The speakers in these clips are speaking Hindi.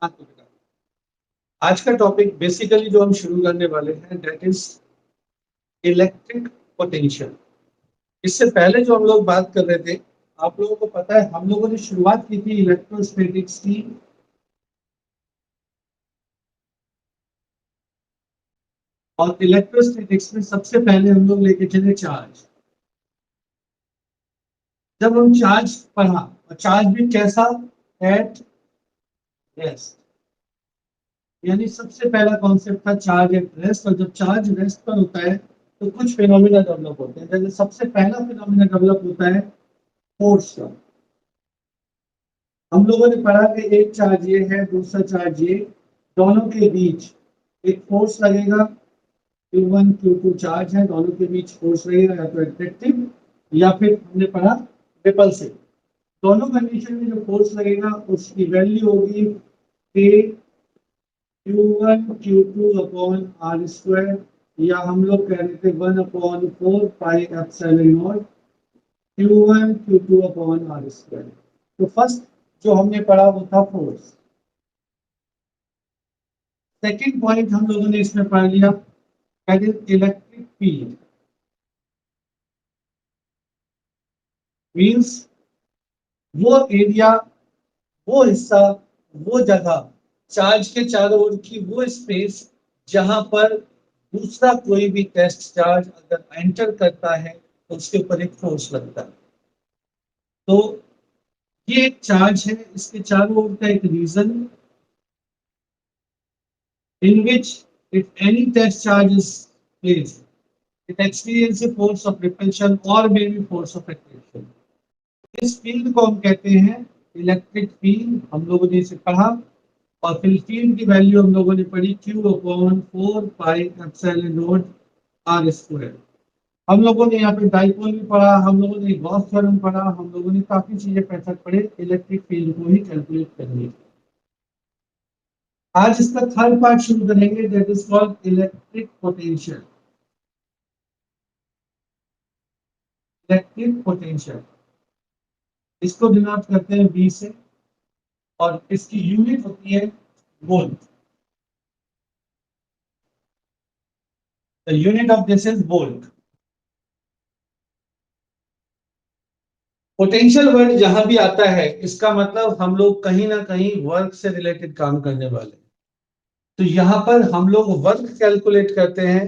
हाँ, तो बेटा, आज का टॉपिक बेसिकली जो हम शुरू करने वाले हैं दैट इज इलेक्ट्रिक पोटेंशियल। इससे पहले जो हम लोग बात कर रहे थे, आप लोगों को पता है हम लोगों ने शुरुआत की थी इलेक्ट्रोस्टैटिक्स की। और इलेक्ट्रोस्टैटिक्स में सबसे पहले हम लोग लेके चले चार्ज। जब हम चार्ज पढ़ा, और चार्ज भी कैसा, एट रेस्ट, यानी सबसे पहला कॉन्सेप्ट था चार्ज एट रेस्ट। और जब चार्ज रेस्ट पर होता है तो कुछ फिनोमिना डेवलप होते हैं। जैसे सबसे पहला फिनोमिना डेवलप होता है फोर्स का। हम लोगों ने पढ़ा कि एक चार्ज ये है, दूसरा चार्ज ये, दोनों के बीच एक फोर्स लगेगा। Q1 Q2 चार्ज है, दोनों के बीच फोर्स लगेगा, या तो एट्रैक्टिव या फिर हमने पढ़ा रिपल्सिव। दोनों कंडीशन में जो फोर्स लगेगा उसकी वैल्यू होगी K Q1 Q2 upon R square, या हम लोग कह रहे थे 1/4 pi epsilon naught Q1 Q2 upon R square. तो फर्स्ट जो हमने पढ़ा वो था फोर्स। सेकेंड पॉइंट हम लोगों ने इसमें पढ़ लिया that is electric field. Means वो एरिया, वो हिस्सा, वो जगह, चार्ज के चारों ओर की वो स्पेस जहां पर दूसरा कोई भी टेस्ट चार्ज अगर एंटर करता है तो उसके ऊपर एक फोर्स लगता है। तो ये एक चार्ज है, इसके चारों ओर का एक reason in which if any test charge is placed, it experiences a force of repulsion or maybe force of attraction. इस फील्ड को हम कहते हैं इलेक्ट्रिक फील्ड। हम लोगों ने इसे पढ़ा। और फिर फील्ड की वैल्यू हम लोगों ने पढ़ी Q/4 pi epsilon not R square. हम लोगों ने यहाँ पे डाइपोल भी पढ़ा, हम लोगों ने गॉस थ्योरम पढ़ा, हम लोगों ने काफी चीजें मेथड पढ़े इलेक्ट्रिक फील्ड को ही कैलकुलेट करने। आज इसका थर्ड पार्ट शुरू करेंगे that is called electric potential. Electric potential इसको डिनोट करते हैं V से, और इसकी यूनिट होती है volt. The unit of this is volt. Potential word जहां भी आता है इसका मतलब हम लोग कहीं ना कहीं वर्क से रिलेटेड काम करने वाले। तो यहां पर हम लोग वर्क कैलकुलेट करते हैं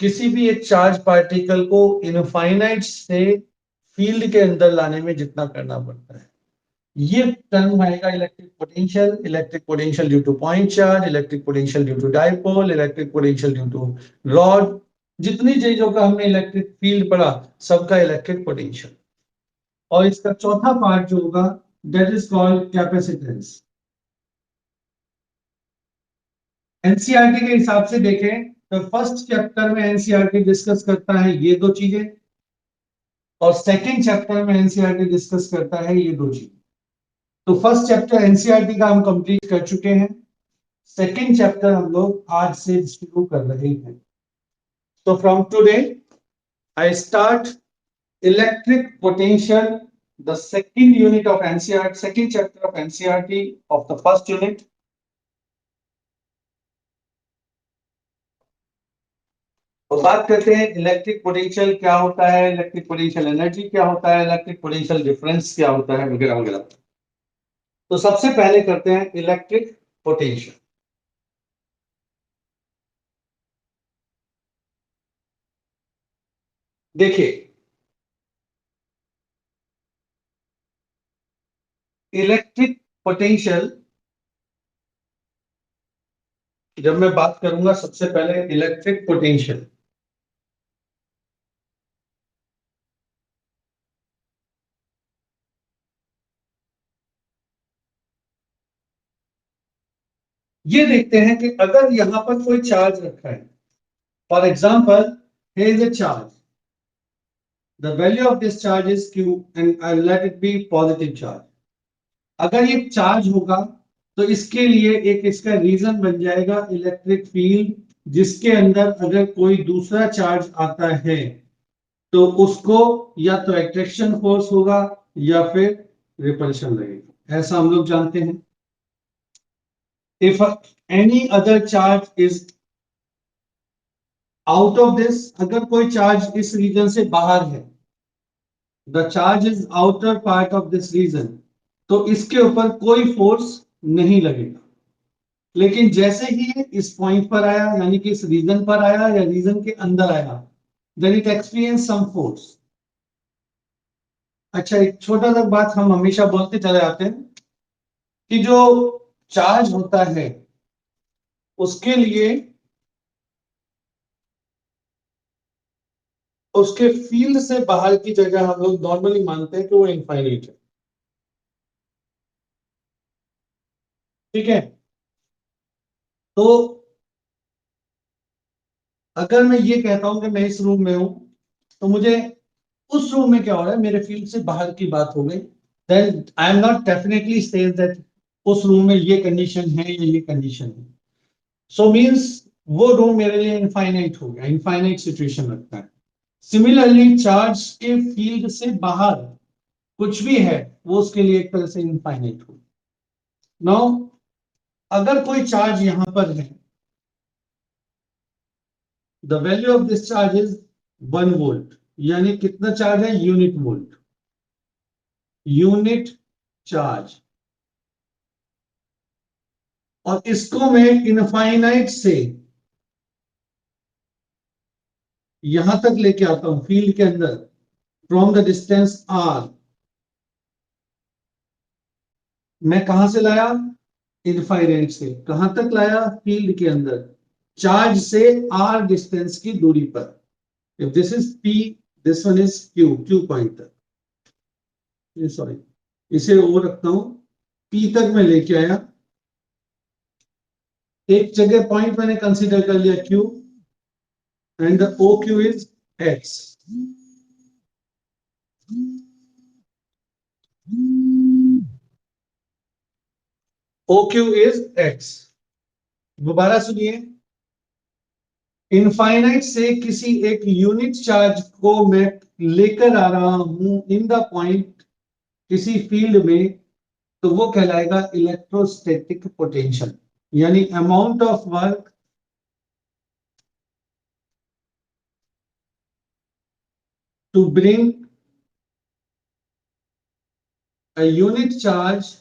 किसी भी एक चार्ज पार्टिकल को इनफाइनाइट से फील्ड के अंदर लाने में जितना करना पड़ता है। ये टर्म आएगा electric potential. Electric potential due to point charge, electric potential due to dipole, electric potential due to rod. जितनी चीजों का हमने इलेक्ट्रिक फील्ड पढ़ा सबका इलेक्ट्रिक पोटेंशियल। और इसका चौथा पार्ट जो होगा that is called capacitance. NCERT के हिसाब से देखें तो फर्स्ट चैप्टर में एनसीईआरटी डिस्कस करता है ये दो चीजें, और सेकंड चैप्टर में एनसीईआरटी डिस्कस करता है ये दो चीजें। तो फर्स्ट चैप्टर एनसीईआरटी का हम कंप्लीट कर चुके हैं। सेकेंड चैप्टर हम लोग आज से शुरू कर रहे हैं। तो from today I start electric potential, the second unit of NCERT, second chapter of NCERT of the first unit. तो बात करते हैं इलेक्ट्रिक पोटेंशियल क्या होता है, इलेक्ट्रिक पोटेंशियल एनर्जी क्या होता है, इलेक्ट्रिक पोटेंशियल डिफरेंस क्या होता है, वगैरह वगैरह। तो सबसे पहले करते हैं इलेक्ट्रिक पोटेंशियल। देखिए, इलेक्ट्रिक पोटेंशियल जब मैं बात करूंगा सबसे पहले इलेक्ट्रिक पोटेंशियल, ये देखते हैं कि अगर यहां पर कोई चार्ज रखा है, for example here is a charge, the value of this charge is q and I'll let it be positive charge। अगर ये चार्ज होगा तो इसके लिए एक इसका रीजन बन जाएगा इलेक्ट्रिक फील्ड, जिसके अंदर अगर कोई दूसरा चार्ज आता है तो उसको या तो एट्रैक्शन फोर्स होगा या फिर रिपल्शन लगेगा। ऐसा हम लोग जानते हैं। if any other charge is out of this, अगर कोई चार्ज इस रीजन से बाहर है, the charge is outer part of this region, तो इसके ऊपर कोई फोर्स नहीं लगेगा। लेकिन जैसे ही ये इस पॉइंट पर आया, यानी कि इस रीजन पर आया या रीजन के अंदर आया, then it experience some force. अच्छा, एक छोटा सा बात हम हमेशा बोलते चले आते हैं कि जो चार्ज होता है उसके लिए उसके फील्ड से बाहर की जगह हम लोग नॉर्मली मानते हैं कि वो इनफाइनाइट है। ठीक है, तो अगर मैं ये कहता हूं कि मैं इस रूम में हूं, तो मुझे उस रूम में क्या हो रहा है मेरे फील्ड से बाहर की बात हो गई, then I am not definitely says that उस रूम में ये कंडीशन है या ये कंडीशन है। सो मींस वो रूम मेरे लिए इनफाइनाइट हो गया, इनफाइनाइट सिचुएशन रखता है। सिमिलरली चार्ज के फील्ड से बाहर कुछ भी है वो उसके लिए एक तरह से इनफाइनाइट हो। नाउ अगर कोई चार्ज यहां पर है, the value of this charge is 1 volt, यानी कितना चार्ज है, यूनिट वोल्ट, यूनिट चार्ज। और इसको मैं इनफाइनाइट से यहां तक लेके आता हूं फील्ड के अंदर, फ्रॉम द डिस्टेंस आर। मैं कहां से लाया, इनफाइनाइट से, कहां तक लाया, फील्ड के अंदर, चार्ज से आर डिस्टेंस की दूरी पर। If this is P, this one is Q, Q point तक, सॉरी इसे वो रखता हूं, पी तक मैं लेके आया। एक जगह पॉइंट मैंने कंसीडर कर लिया Q, and the O Q is X. O Q is X. दोबारा सुनिए, इनफाइनाइट से किसी एक यूनिट चार्ज को मैं लेकर आ रहा हूं इन द पॉइंट किसी फील्ड में, तो वो कहलाएगा इलेक्ट्रोस्टैटिक पोटेंशियल, यानी amount of work to bring a unit charge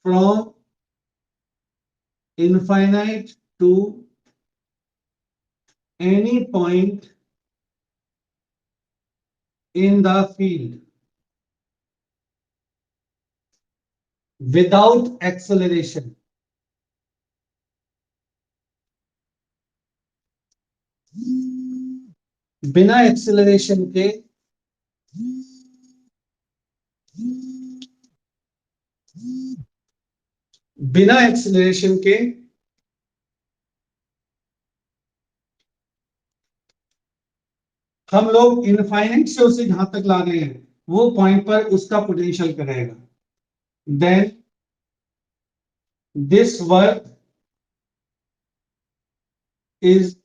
from infinite to any point in the field without acceleration। बिना एक्सेलरेशन के, बिना एक्सेलरेशन के हम लोग इनफाइनाइट से उसे जहां तक ला रहे हैं वो पॉइंट पर उसका पोटेंशियल करेगा। Then this work is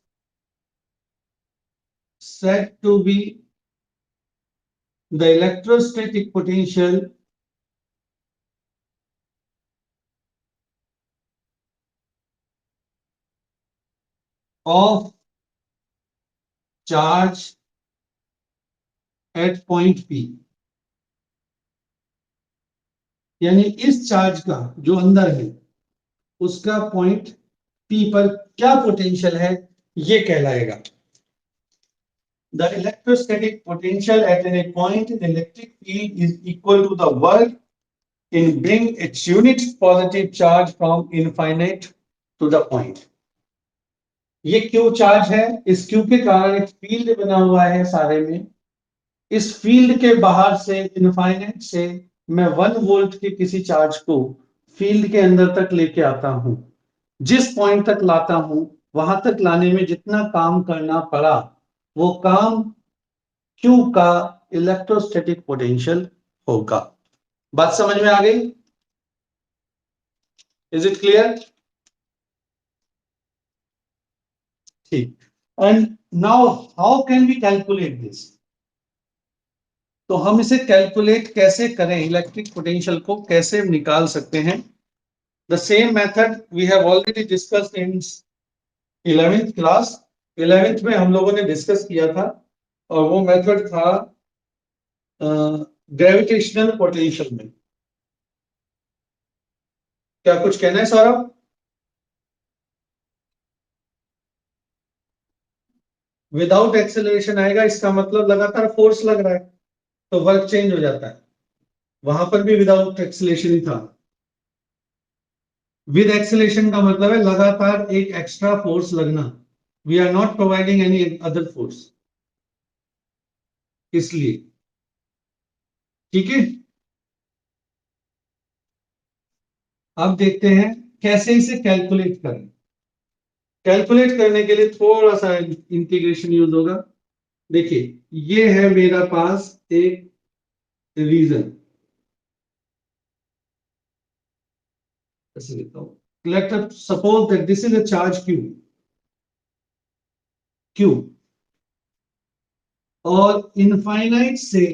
said to be the electrostatic potential of charge at point P। यानी इस चार्ज का जो अंदर है उसका पॉइंट P पर क्या पोटेंशियल है ये कहलाएगा। The electrostatic potential at any point in the electric field is equal to the work in bring its unit positive charge from infinite to the point। ये क्यू चार्ज है, इस क्यू के कारण एक फील्ड बना हुआ है सारे में। इस फील्ड के बाहर से, इनफाइनाइट से, मैं 1 वोल्ट के किसी चार्ज को फील्ड के अंदर तक लेके आता हूं। जिस पॉइंट तक लाता हूं वहां तक लाने में जितना काम करना पड़ा वो काम क्यू का इलेक्ट्रोस्टैटिक पोटेंशियल होगा। बात समझ में आ गई? Is it clear? ठीक। And now how can we calculate this? तो हम इसे कैलकुलेट कैसे करें, इलेक्ट्रिक पोटेंशियल को कैसे निकाल सकते हैं? The same method we have already discussed in 11th class. 11th में हम लोगों ने डिस्कस किया था, और वो मेथड था ग्रेविटेशनल पोटेंशियल में। क्या कुछ कहना है सौरभ? विदाउट एक्सेलरेशन आएगा, इसका मतलब लगातार फोर्स लग रहा है, तो वर्क चेंज हो जाता है। वहां पर भी विदाउट एक्सेलरेशन ही था। विद एक्सेलरेशन का मतलब है लगातार एक एक्स्ट्रा फोर्स लगना। We are not providing any other force, इसलिए। ठीक है, अब देखते हैं कैसे इसे कैलकुलेट करें। कैलकुलेट करने के लिए थोड़ा सा इंटीग्रेशन यूज होगा। देखिए, ये है मेरा पास एक रीजन, ऐसे लिखता हूं। Let us suppose that this is a charge Q, Q, और इनफाइनाइट से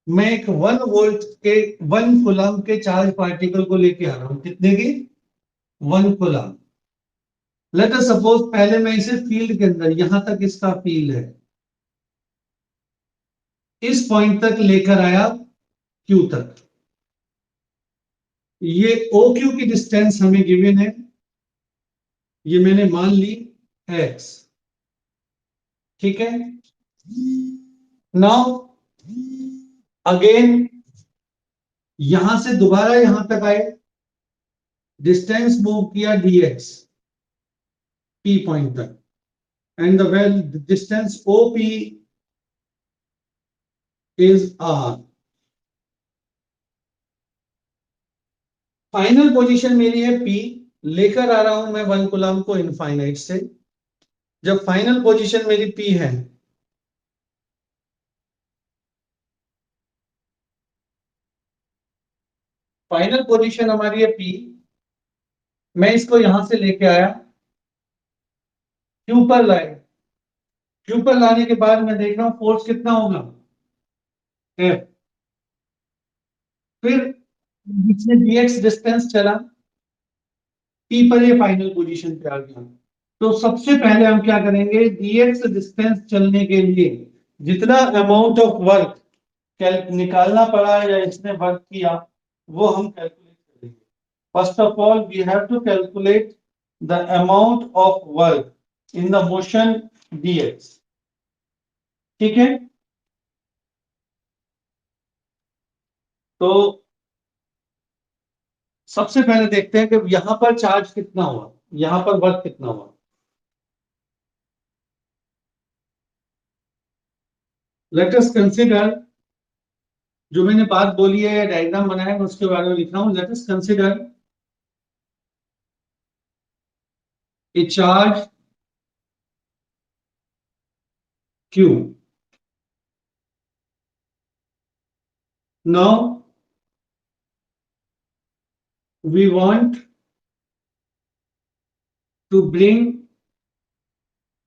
मैं एक 1 वोल्ट के 1 कूलम के चार्ज पार्टिकल को लेके आ रहा हूं। कितने की? 1 कूलम। लेट अस सपोज पहले मैं इसे फील्ड के अंदर, यहां तक इसका फील्ड है, इस पॉइंट तक लेकर आया, क्यू तक। ये ओ क्यू की डिस्टेंस हमें गिवन है, ये मैंने मान ली एक्स। ठीक है, नाउ अगेन यहां से दोबारा यहां तक आए, डिस्टेंस मूव किया dx, पी पॉइंट तक, and the distance OP is r। Final position मेरी है P, लेकर आ रहा हूं मैं 1 कूलम को इनफाइनाइट से। जब फाइनल पोजीशन मेरी P है, फाइनल पोजीशन हमारी है P, मैं इसको यहां से लेके आया, Q पर लाए। Q पर लाने के बाद मैं देख रहा हूं फोर्स कितना होगा, F। फिर जिसने dx डिस्टेंस चला, P पर ये फाइनल पोजीशन पे आ गया। तो सबसे पहले हम क्या करेंगे, dx डिस्टेंस चलने के लिए जितना अमाउंट ऑफ वर्क निकालना पड़ा या इसने वर्क किया, वो हम कैलकुलेट करेंगे। First of all we have to calculate the amount of work in the motion dx। ठीक है, तो सबसे पहले देखते हैं कि यहां पर चार्ज कितना हुआ, यहां पर वर्क कितना हुआ। लेट अस कंसीडर, जो मैंने बात बोली है या डायग्राम बनाया है उसके बारे में लिख रहा हूं। Let us consider a charge q। Now we want to bring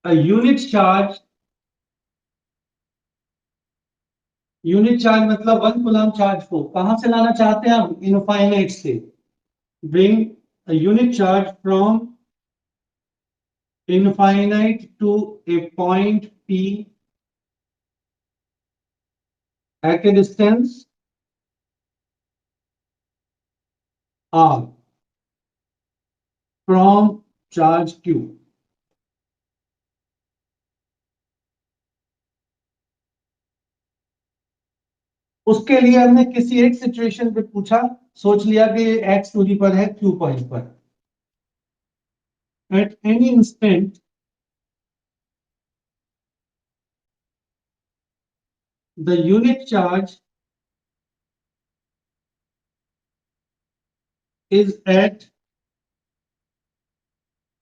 a unit charge, unit charge मतलब 1 कूलम चार्ज को कहां से लाना चाहते हैं हम, इनफाइनाइट से। Bring a unit charge from infinite to a point P at a distance r from charge q। उसके लिए हमने किसी एक सिचुएशन पे पूछा, सोच लिया कि ये x दूरी पर है q पॉइंट पर। At any instant the unit charge is at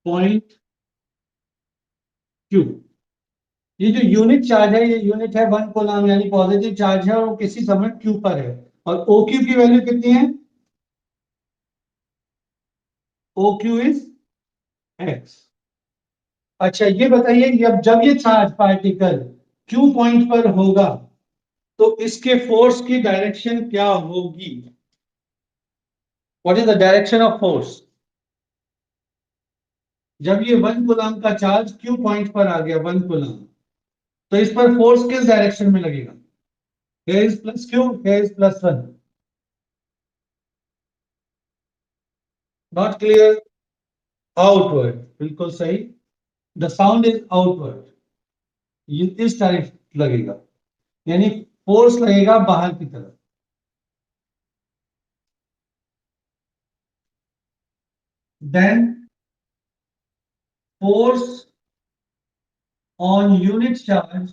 point Q। ये जो यूनिट चार्ज है, ये यूनिट है 1 कूलम, यानी पॉजिटिव चार्ज है, और वो किसी समय Q पर है। और OQ की वैल्यू कितनी है, OQ इज x। अच्छा ये बताइए कि अब जब ये चार्ज पार्टिकल Q पॉइंट पर होगा तो इसके फोर्स की डायरेक्शन क्या होगी? What is the direction of force? जब ये 1 कूलम का चार्ज Q पॉइंट पर आ गया 1 कूलम, तो इस पर फोर्स किस डायरेक्शन में लगेगा? here is plus Q, here is plus 1. Not clear? Outward, बिल्कुल सही. The sound is outward. ये इस तरफ लगेगा, यानी फोर्स लगेगा बाहर की तरफ. Then force on unit charge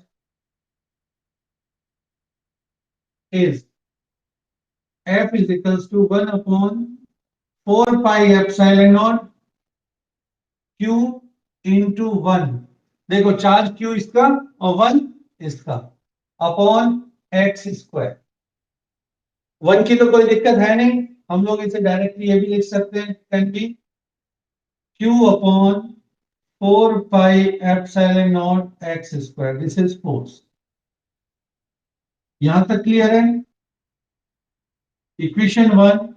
is F is equals to 1 upon 4 pi epsilon naught Q into 1. देखो चार्ज Q इसका और 1 इसका अपॉन एक्स स्क्वायर. 1 की तो कोई दिक्कत है नहीं, हम लोग इसे डायरेक्टली ये भी लिख सकते हैं, can be Q upon 4 pi epsilon naught x square. This is force. यहां तक क्लियर है? इक्वेशन 1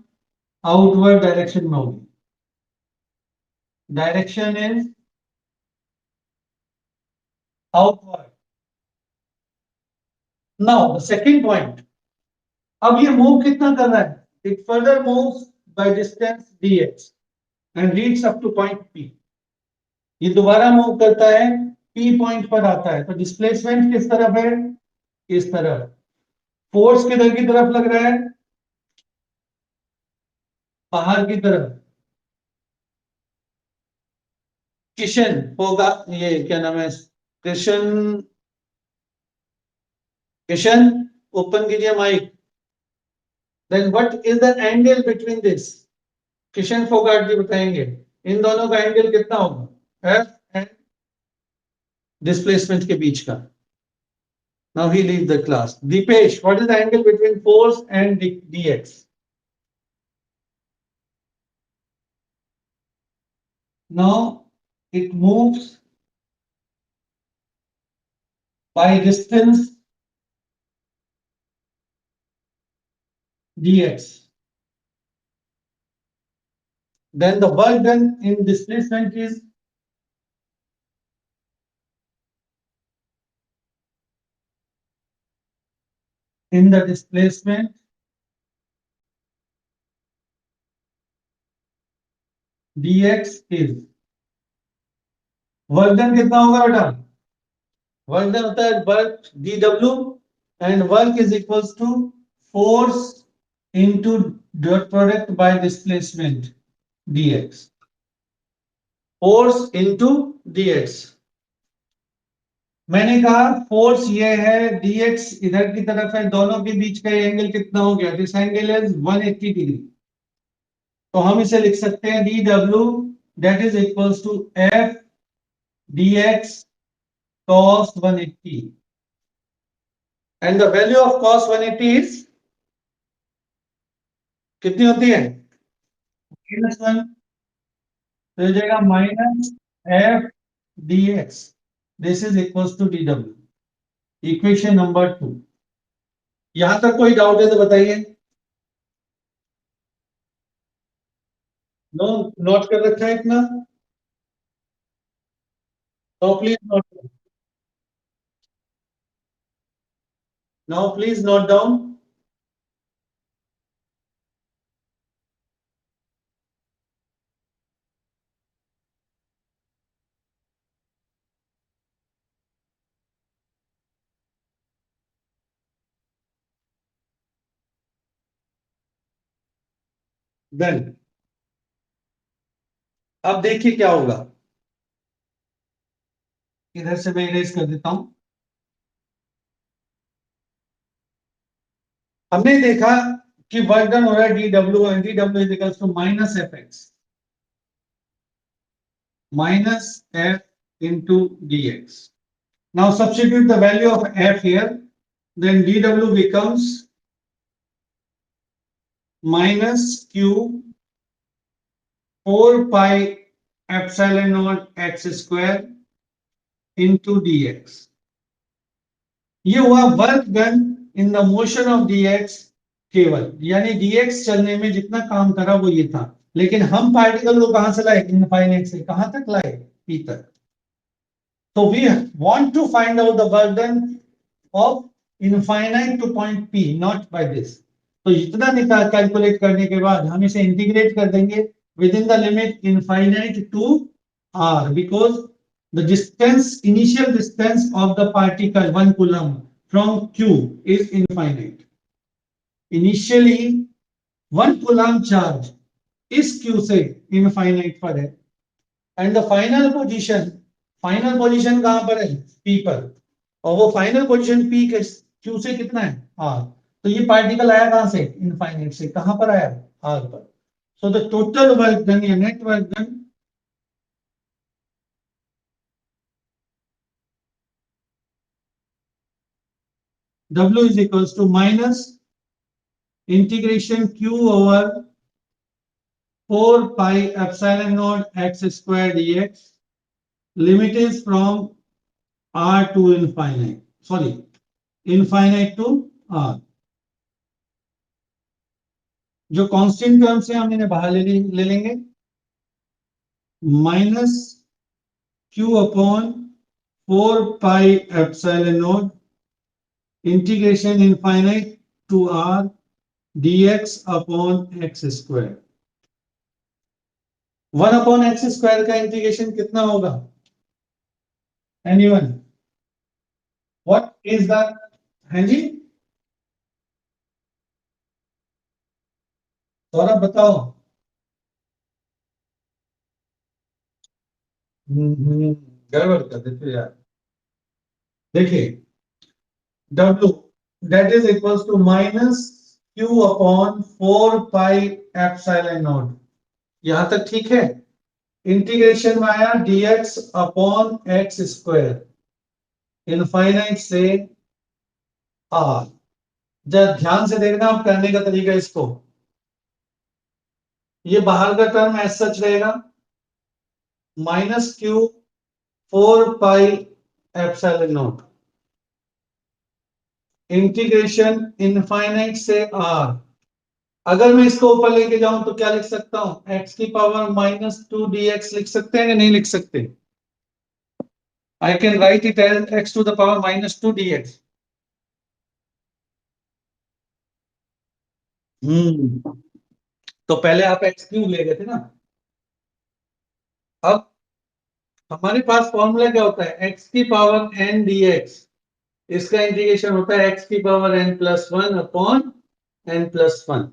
आउटवर्ड डायरेक्शन में होगी. Direction is outward. Now the second point. अब ये मूव कितना कर रहा है? It further moves by distance dx and reads up to point P. ये दोबारा मूव करता है, P पॉइंट पर आता है, तो डिस्प्लेसमेंट किस तरफ है? इस तरफ. फोर्स किधर की तरफ लग रहा है? बाहर की तरफ. किशन होगा, ये क्या नाम है, किशन. किशन ओपन कीजिए mic. Then what is the angle between this? Kishan Phogat ji बताएंगे इन दोनों का एंगल कितना होगा एफ एंड डिस्प्लेसमेंट के बीच का. Now he leave the class. Deepesh, what is the angle between force and dx? Now it moves by distance dx. Then the work done in displacement is in the displacement dx is work done कितना होगा बेटा? वर्क डन होता है work dw and work is equals to force into dot product by displacement dx. Force into dx. मैंने कहा फोर्स ये है, dx इधर की तरफ है, दोनों के बीच का एंगल कितना हो गया? This angle is 180 degree. तो हम इसे लिख सकते हैं dw that is equals to f dx cos 180. And the value of cos 180 is कितनी होती है? -1. तो हो जाएगा minus F D X. This is equals to dw. Equation number 2. यहां तक कोई डाउट है तो बताइए. नो, नोट कर रखा है इतना? No please note. Now please note down. Then अब देखिए क्या होगा. इधर से मैं इरेज कर देता हूं. हमने देखा कि वर्क डन हो रहा है dw and dw is equals to minus F X minus f into dx. Now substitute the value of f here, then dw becomes minus q 4 pi epsilon naught x square into dx. ये हुआ work done in the motion of dx केवल, यानी dx चलने में जितना काम करा वो ये था, लेकिन हम पार्टिकल को कहां से लाए, इनफाइनाइट से कहां तक लाए, p तक। तो we want to find out the work done of infinite to point p, not by this. तो इतना निकाल कैलकुलेट करने के बाद हम इसे इंटीग्रेट कर देंगे with in the limit infinite to r, because the distance, initial distance of the particle 1 coulomb from q is infinite. Initially 1 coulomb charge इस q से infinite पर है, and the final position कहां पर है, p पर, और वो फाइनल पोजीशन p के q से कितना है, r। तो ये पार्टिकल आया कहां से, इनफाइनाइट से, कहां पर आया, r पर। So the total work done या net work done W is equals to minus integration q over 4 pi epsilon naught x square dx, limit is from r to infinite, sorry, infinite to r। जो कांस्टेंट टर्म से हम इन्हें बाहर ले लेंगे, minus q upon 4 pi epsilon nought integration infinite to r dx upon x square. 1 upon X square का इंटीग्रेशन कितना होगा, एनीवन, व्हाट इज द, हाँ जी सौरभ बताओ। गड़बड़ कर देते यार। देखिए W that is equals to minus q upon 4 pi epsilon not, यहां तक ठीक है। इंटीग्रेशन में आया dx upon X square infinite से r। जब ध्यान से देखना आप करने का तरीका इसको, ये बाहर का टर्म एज सच रहेगा, minus Q 4 pi epsilon nought integration infinite से r। अगर मैं इसको ऊपर लेके जाऊं तो क्या लिख सकता हूं, x की पावर माइनस 2 dx लिख सकते हैं या नहीं लिख सकते, I can write it as x to the power minus 2 dx। तो पहले आप x क्यूब ले गए थे ना, अब हमारे पास फॉर्मूला क्या होता है, x की पावर n dx, इसका इंटीग्रेशन होता है x की power n plus 1 upon n plus 1।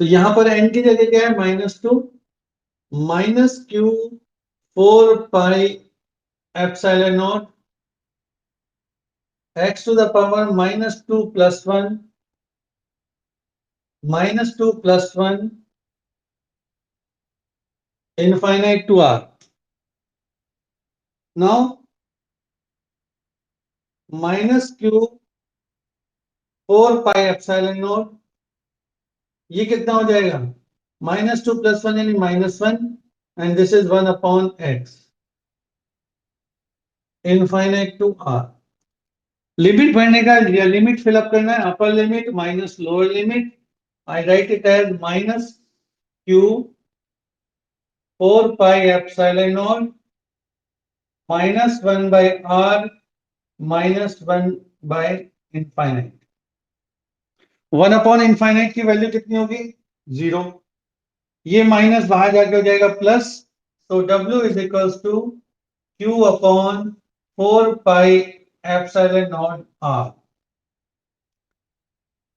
तो यहां पर n की जगह क्या है, -2 minus Q 4 pi epsilon nought x to the power -2 plus 1 -2 plus 1 infinite to r। now minus q 4 pi epsilon nought, ये कितना हो जाएगा, -2 प्लस 1 यानी -1, and this is 1 upon x infinite to r। Limit भरने का, लिमिट फिलअप करना है, upper limit minus lower limit, I write it as minus q 4 pi epsilon nought -1 by r -1 by infinite. 1 upon infinite की वैल्यू कितनी होगी, 0। ये माइनस बाहर जाके हो जाएगा प्लस, तो W is equals to Q upon 4 pi epsilon nought r।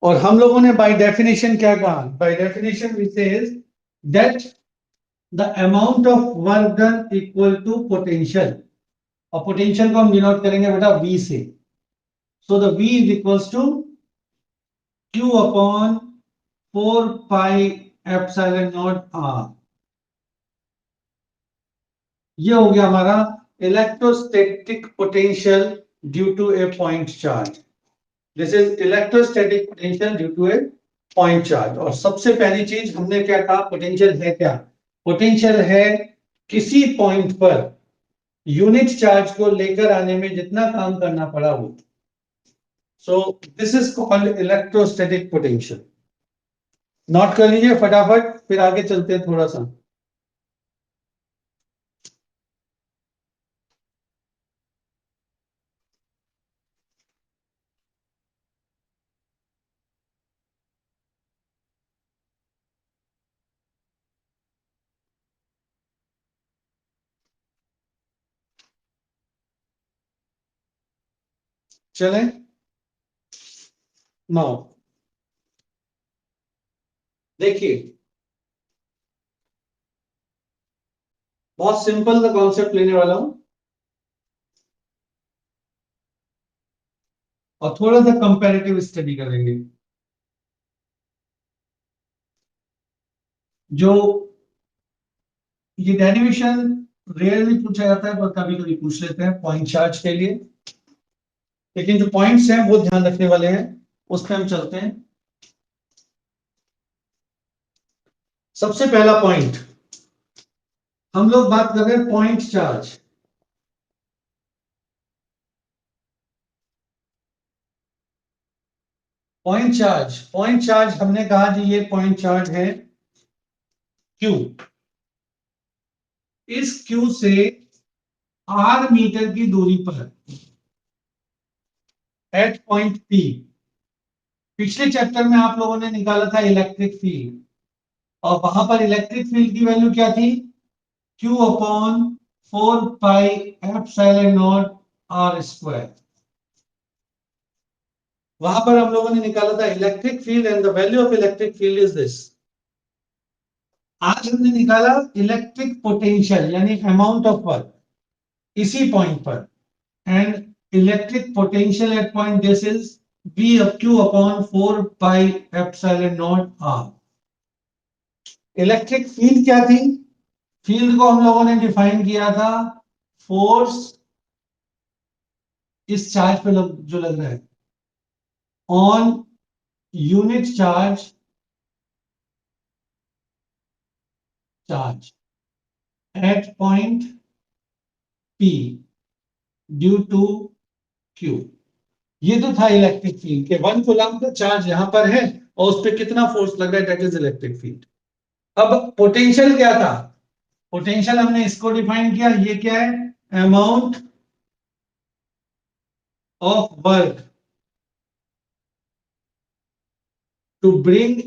और हम लोगों ने बाय डेफिनेशन क्या कहा, by definition we says that the amount of work done equal to potential, और पोटेंशियल को हम डिनोट करेंगे बेटा V से। So the V is equals to Q upon 4 pi epsilon nought r। ये हो गया हमारा electrostatic potential due to a point charge. This is electrostatic potential due to a point charge. और सबसे पहली चीज हमने क्या कहा, पोटेंशियल है क्या, पोटेंशियल है किसी पॉइंट पर यूनिट चार्ज को लेकर आने में जितना काम करना पड़ा वो। सो this is called electrostatic potential. Note कर लीजिए फटाफट, फिर आगे चलते हैं थोड़ा सा। चलें नाउ, देखिए बहुत सिंपल सा कॉन्सेप्ट लेने वाला हूं और थोड़ा सा कंपैरेटिव स्टडी करेंगे। जो ये डेरिवेशन रेयरली पूछा जाता है पर कभी कभी पूछ लेते हैं पॉइंट चार्ज के लिए, लेकिन जो पॉइंट्स हैं वो ध्यान रखने वाले हैं। उस पर हम चलते हैं। सबसे पहला पॉइंट, हम लोग बात कर रहे हैं पॉइंट चार्ज। पॉइंट चार्ज हमने कहा जी ये पॉइंट चार्ज है क्यू। इस क्यू से आर मीटर की दूरी पर एट पॉइंट पी, पिछले चैप्टर में आप लोगों ने निकाला था इलेक्ट्रिक फील्ड, और वहां पर इलेक्ट्रिक फील्ड की वैल्यू क्या थी? Q upon 4 pi epsilon not R square. वहां पर हम लोगों ने निकाला था electric field and the value of electric field is this. आज हमने निकाला इलेक्ट्रिक पोटेंशियल यानी अमाउंट ऑफ वर्क इसी पॉइंट पर, and electric potential at point this is V of Q upon 4 pi epsilon not R. Electric field क्या थी? फील्ड को हम लोगों ने डिफाइन किया था फोर्स इस चार्ज पे जो लग रहा है on unit charge at point P due to Q। ये तो था इलेक्ट्रिक फील्ड के 1 कूलम का चार्ज यहां पर है और उस पर कितना फोर्स लग रहा है, दैट इज इलेक्ट्रिक फील्ड। अब पोटेंशियल क्या था? पोटेंशियल हमने इसको डिफाइन किया, ये क्या है? Amount of work to bring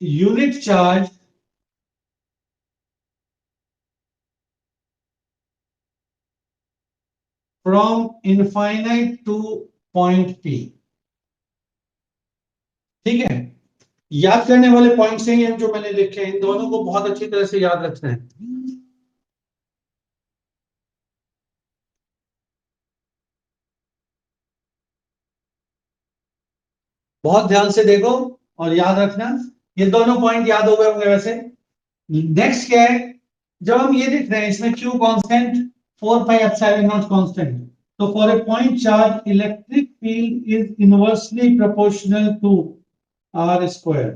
unit charge from infinite to point P। ठीक है, याद करने वाले पॉइंट्स हैं ये जो मैंने लिखे हैं, इन दोनों को बहुत अच्छी तरह से याद रखना है। बहुत ध्यान से देखो और याद रखना। ये दोनों पॉइंट याद हो गए होंगे वैसे। नेक्स्ट क्या है? जब हम ये देख रहे हैं इसमें Q constant, 4 pi epsilon naught constant, तो for a point charge electric field is inversely proportional to are square.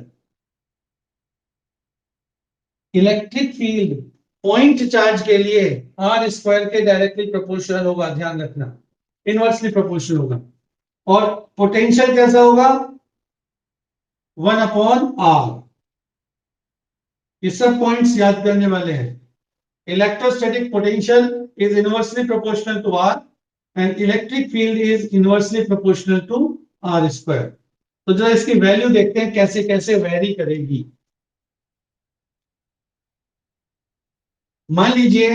Electric field point charge के लिए आर स्क्वायर के डायरेक्टली प्रोपोर्शनल होगा, ध्यान रखना, इनवर्सली प्रोपोर्शनल होगा। और पोटेंशियल कैसा होगा? 1/r। ये सब पॉइंट्स याद करने वाले हैं। Electrostatic potential is inversely proportional to R and electric field is inversely proportional to are square. तो जरा इसकी वैल्यू देखते हैं कैसे कैसे वेरी करेगी। मान लीजिए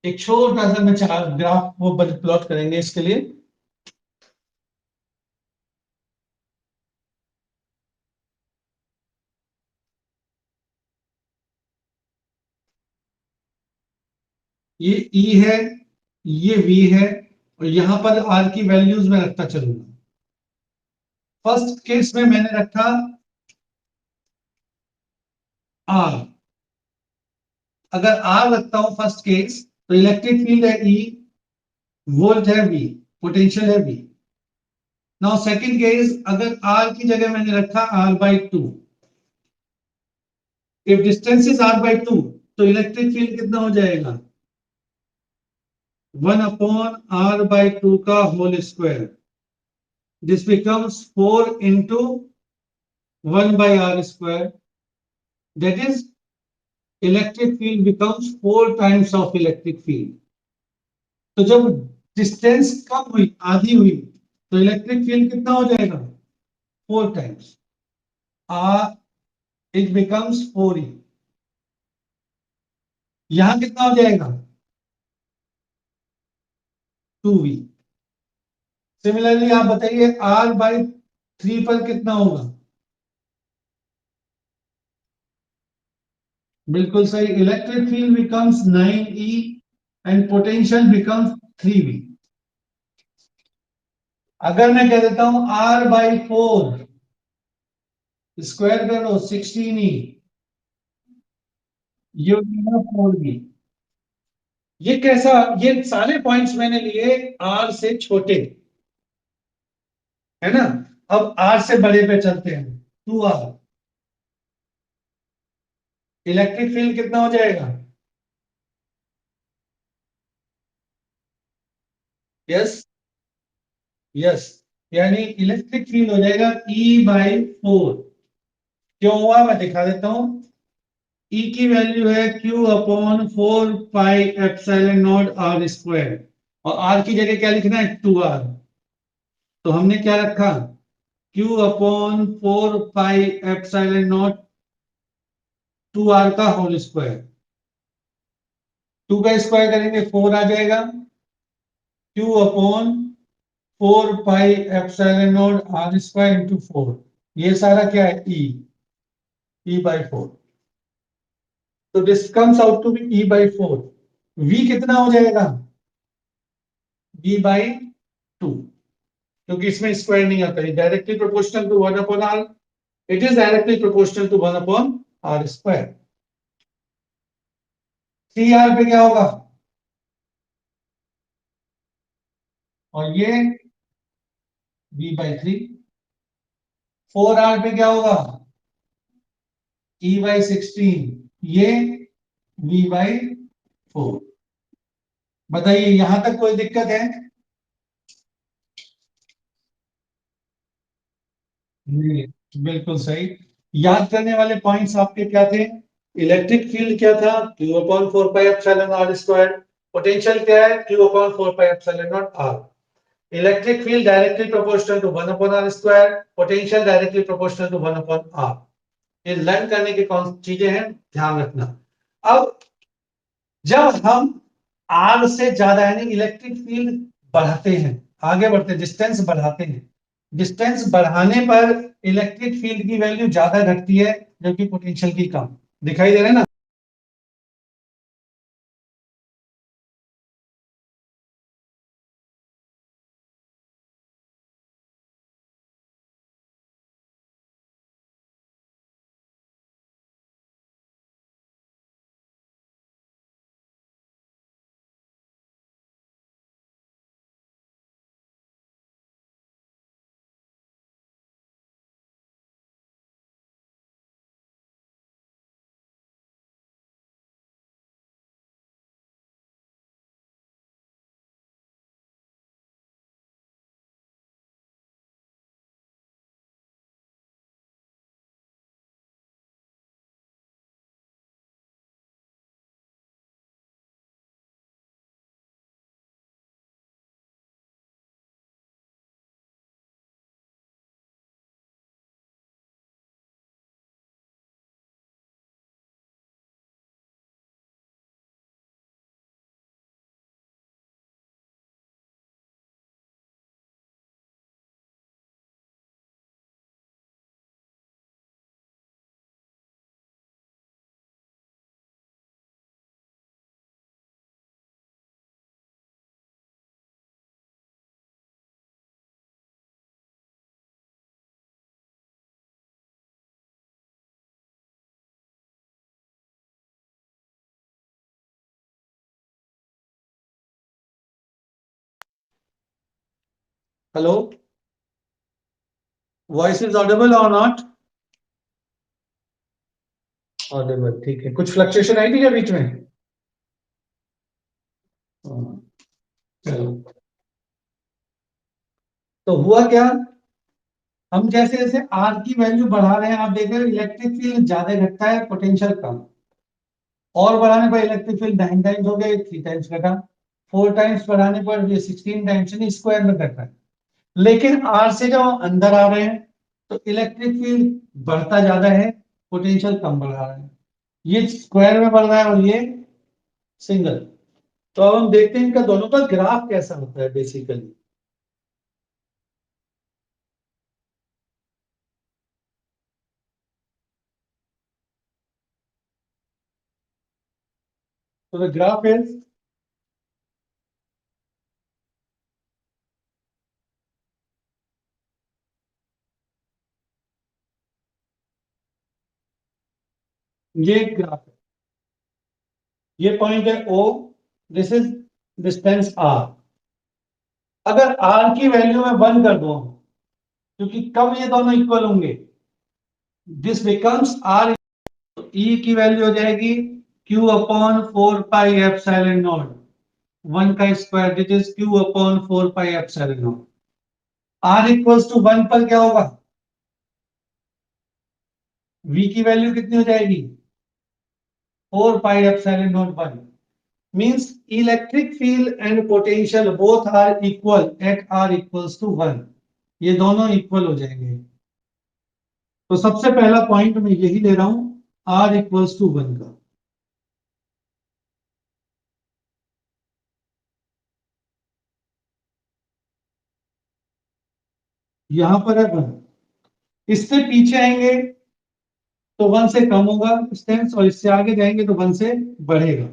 एक छोटा सा मैं ग्राफ वो प्लॉट करेंगे इसके लिए। ये E है, ये V है, और यहां पर R की वैल्यूज में रखता चलूंगा। फर्स्ट केस में मैंने रखा R। अगर R रखता हूं फर्स्ट केस तो इलेक्ट्रिक फील्ड है E, वोल्ट है V, पोटेंशियल है V। नाउ सेकंड केस, अगर R की जगह मैंने रखा R/2, if distance is R/2 तो इलेक्ट्रिक फील्ड कितना हो जाएगा? 1/r/2 का whole square, this becomes 4 into 1/r², that is electric field becomes 4 times of electric field. तो जब डिस्टेंस कम हुई, आधी हुई, तो इलेक्ट्रिक फील्ड कितना हो जाएगा? 4 टाइम्स, इट बिकम्स 4e। यहां कितना हो जाएगा? 2v। सिमिलरली आप बताइए r/3 पर कितना होगा? बिल्कुल सही, electric field becomes 9e and potential becomes 3v। अगर मैं कह देता हूं r/4 स्क्वायर करो 16e, ये हो जाएगा 4v। ये कैसा? ये सारे पॉइंट्स मैंने लिए r से छोटे, है ना। अब r से बड़े पे चलते हैं, 2r। इलेक्ट्रिक फील्ड कितना हो जाएगा? यस, यस, यानी इलेक्ट्रिक फील्ड हो जाएगा E/4। क्यों हुआ मैं दिखा देता हूं। E की वैल्यू है Q/4πε0r², और R की जगह क्या लिखना है? 2r। तो हमने क्या रखा? Q/4πε0 2r का होल स्क्वायर। 2 का स्क्वायर करेंगे 4 आ जाएगा। Q/4πε0r²/4, ये सारा क्या है? E/4। तो this comes out to be E/4। V कितना हो जाएगा? V/2, क्योंकि इसमें स्क्वायर नहीं आता है। Directly proportional to 1/r, it is directly proportional to 1/r²। 3r पे क्या होगा? और ये V/3। 4r पे क्या होगा? E/16, ये V/4। बताइए यहां तक कोई दिक्कत है? नहीं, बिल्कुल सही। याद करने वाले पॉइंट्स आपके क्या थे? इलेक्ट्रिक फील्ड क्या था? Q/4πε0r²। पोटेंशियल क्या है? Q/4πε0r। Electric field directly proportional to 1/r², potential directly proportional to 1/r। ये लर्न करने की कौन सी चीजें हैं, ध्यान रखना। अब जब हम आर से ज्यादा यानी इलेक्ट्रिक फील्ड बढ़ाते हैं, आगे बढ़ते हैं, डिस्टेंस बढ़ाते हैं, डिस्टेंस बढ़ाने पर इलेक्ट्रिक फील्ड की वैल्यू ज्यादा घटती है, जबकि पोटेंशियल की कम। दिखाई दे रहा है ना? हेलो, वॉइस इज ऑडिबल और नॉट? ऑडिबल, ठीक है। कुछ फ्लक्चुएशन आई थी क्या बीच में? हाँ। चलो, तो हुआ क्या, हम जैसे जैसे आर की वैल्यू बढ़ा रहे हैं, आप देख रहे हो इलेक्ट्रिक फील्ड ज्यादा घटता है, पोटेंशियल कम। और बढ़ाने पर इलेक्ट्रिक फील्ड 9 टाइम्स हो गया, 3 टाइम्स घटा। 4 टाइम्स बढ़ाने पर ये 16 टाइम्स, नहीं स्क्वायर में घट रहा है। लेकिन आर से जब हम अंदर आ रहे हैं तो इलेक्ट्रिक फील्ड बढ़ता ज्यादा है, पोटेंशियल कम बढ़ रहा है। ये स्क्वायर में बढ़ रहा है और ये सिंगल। तो अब हम देखते हैं इनका दोनों का ग्राफ कैसा होता है बेसिकली। तो द ग्राफ इज, ये ग्राफ है, ये पॉइंट है ओ, दिस इज डिस्टेंस आर। अगर आर की वैल्यू में 1 कर दो, क्योंकि कब ये दोनों इक्वल होंगे, दिस बिकम्स आर, ई की वैल्यू हो जाएगी Q upon 4 pi epsilon nought, 1 का square, this is Q upon 4 pi epsilon not. R equals to 1 पर क्या होगा, v की वैल्यू कितनी हो जाएगी, 4 pi epsilon nought 1। means electric field and potential both are equal at r equals to 1, ये दोनों इक्वल हो जाएंगे। तो सबसे पहला पॉइंट मैं यही ले रहा हूं, r इक्वल्स टू 1 का। यहां पर है 1, इससे पीछे आएंगे तो 1 से कम होगा डिस्टेंस, और इससे आगे जाएंगे तो 1 से बढ़ेगा।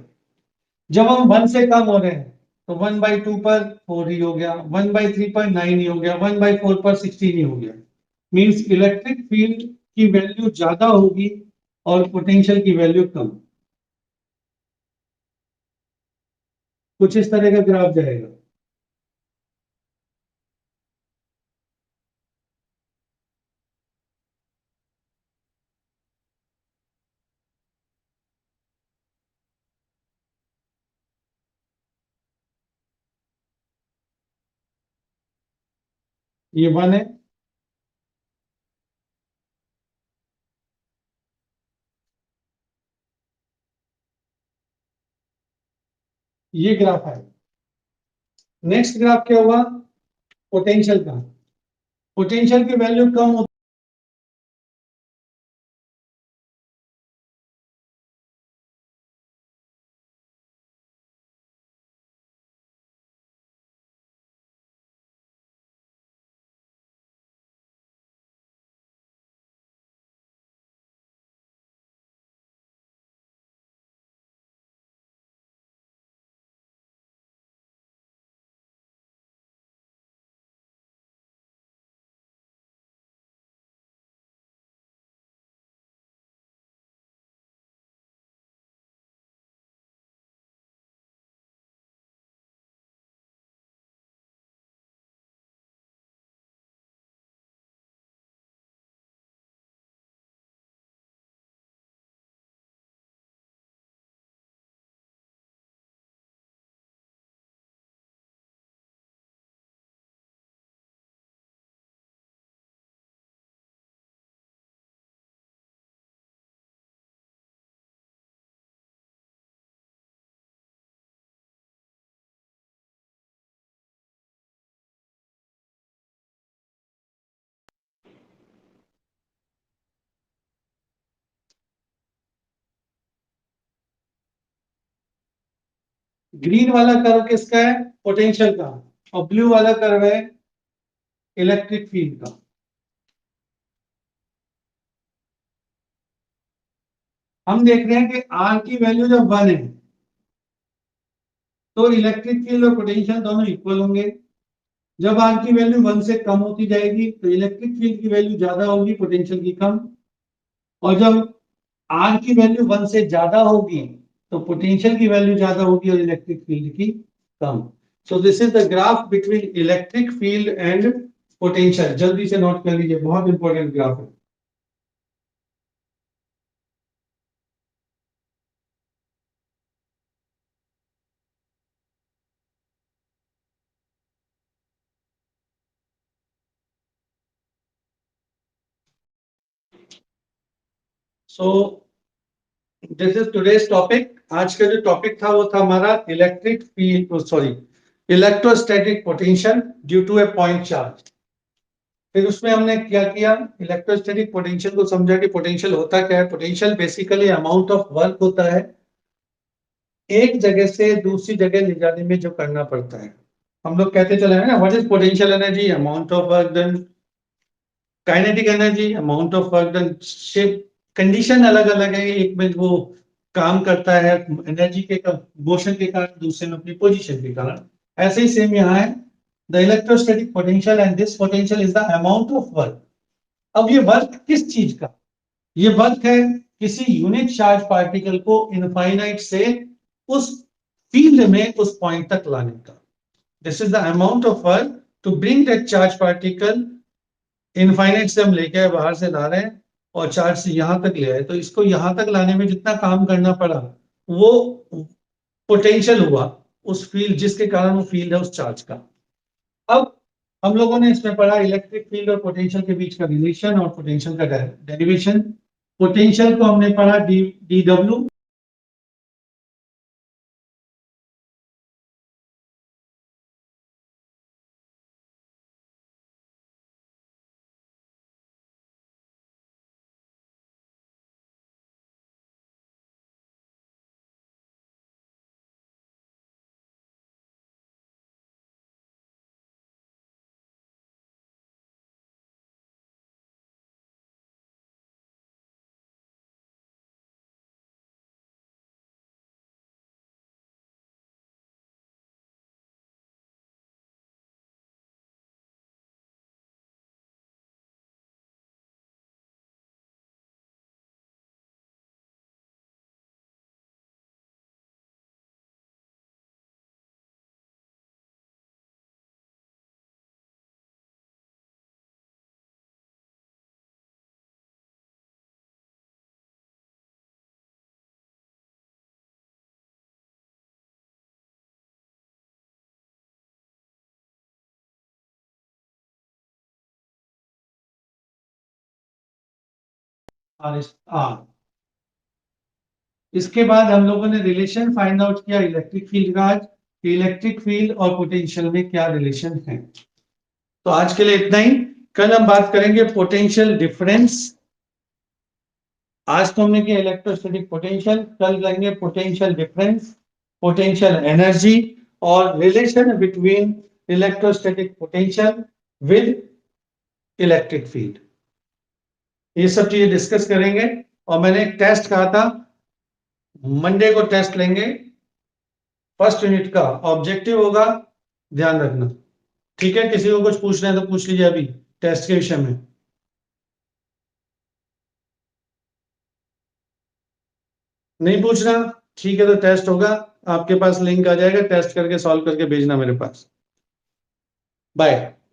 जब हम 1 से कम हो रहे हैं तो 1/2 पर 4 ही हो गया, 1/3 पर 9 ही हो गया, 1/4 पर 16 ही हो गया। मींस इलेक्ट्रिक फील्ड की वैल्यू ज्यादा होगी और पोटेंशियल की वैल्यू कम। कुछ इस तरह का ग्राफ जाएगा। ये 1 है, ये ग्राफ है। नेक्स्ट ग्राफ क्या होगा, पोटेंशियल का। पोटेंशियल की वैल्यू कम होती, ग्रीन वाला कर्व किसका है, पोटेंशियल का, और ब्लू वाला कर्व है इलेक्ट्रिक फील्ड का। हम देख रहे हैं कि आर की वैल्यू जब 1 है तो इलेक्ट्रिक फील्ड और पोटेंशियल दोनों इक्वल होंगे। जब आर की वैल्यू 1 से कम होती जाएगी तो इलेक्ट्रिक फील्ड की वैल्यू ज्यादा होगी, पोटेंशियल की कम। और जब आर की वैल्यू 1 से ज्यादा होगी तो पोटेंशियल की वैल्यू ज्यादा होगी और इलेक्ट्रिक फील्ड की कम। So this is the graph between electric field and potential. जल्दी से नोट कर लीजिए, बहुत इंपॉर्टेंट ग्राफ है। So this is today's topic. आज का जो टॉपिक था वो था हमारा electric field, sorry, electrostatic potential due to a point charge. फिर उसमें हमने क्या किया, इलेक्ट्रोस्टैटिक पोटेंशियल को समझा कि पोटेंशियल होता क्या है। Potential basically amount of work होता है एक जगह से दूसरी जगह ले जाने में जो करना पड़ता है। हम लोग कहते चले हैं ना, what is potential energy, amount of work done. Kinetic energy, amount of work done. Shift condition अलग अलग है, एक में वो काम करता है एनर्जी के मोशन के कारण, दूसरे में अपनी पोजीशन के कारण। ऐसे ही सेम यहाँ है, the electrostatic potential and this potential is the amount of work. अब ये वर्क किस चीज का, ये वर्क है किसी यूनिट चार्ज पार्टिकल को इनफाइनाइट से उस फील्ड में उस पॉइंट तक लाने का। This is the amount of work to bring that charge particle, infinite से हम लेके आए, बाहर से ला रहे हैं और चार्ज से यहां तक ले आए, तो इसको यहां तक लाने में जितना काम करना पड़ा वो पोटेंशियल हुआ उस फील्ड, जिसके कारण वो फील्ड है उस चार्ज का। अब हम लोगों ने इसमें पढ़ा इलेक्ट्रिक फील्ड और पोटेंशियल के बीच का रिलेशन और पोटेंशियल का डेरिवेशन। पोटेंशियल को हमने पढ़ा डी डब्ल्यू, हाँ, इसके बाद हम लोगों ने रिलेशन फाइंड आउट किया इलेक्ट्रिक फील्ड का। आज इलेक्ट्रिक फील्ड और पोटेंशियल में क्या रिलेशन है। तो आज के लिए इतना ही। कल हम बात करेंगे पोटेंशियल डिफरेंस। आज तो हमने किया इलेक्ट्रोस्टैटिक पोटेंशियल, कल लेंगे पोटेंशियल डिफरेंस, पोटेंशियल एनर्जी और relation between electrostatic potential with electric field. ये सब चीजें डिस्कस करेंगे। और मैंने एक टेस्ट कहा था, मंडे को टेस्ट लेंगे, फर्स्ट यूनिट का ऑब्जेक्टिव होगा, ध्यान रखना। ठीक है, किसी को कुछ पूछना है तो पूछ लीजिए अभी टेस्ट के विषय में। नहीं पूछना, ठीक है, तो टेस्ट होगा, आपके पास लिंक आ जाएगा, टेस्ट करके सॉल्व करके भेजना मेरे पास। बाय।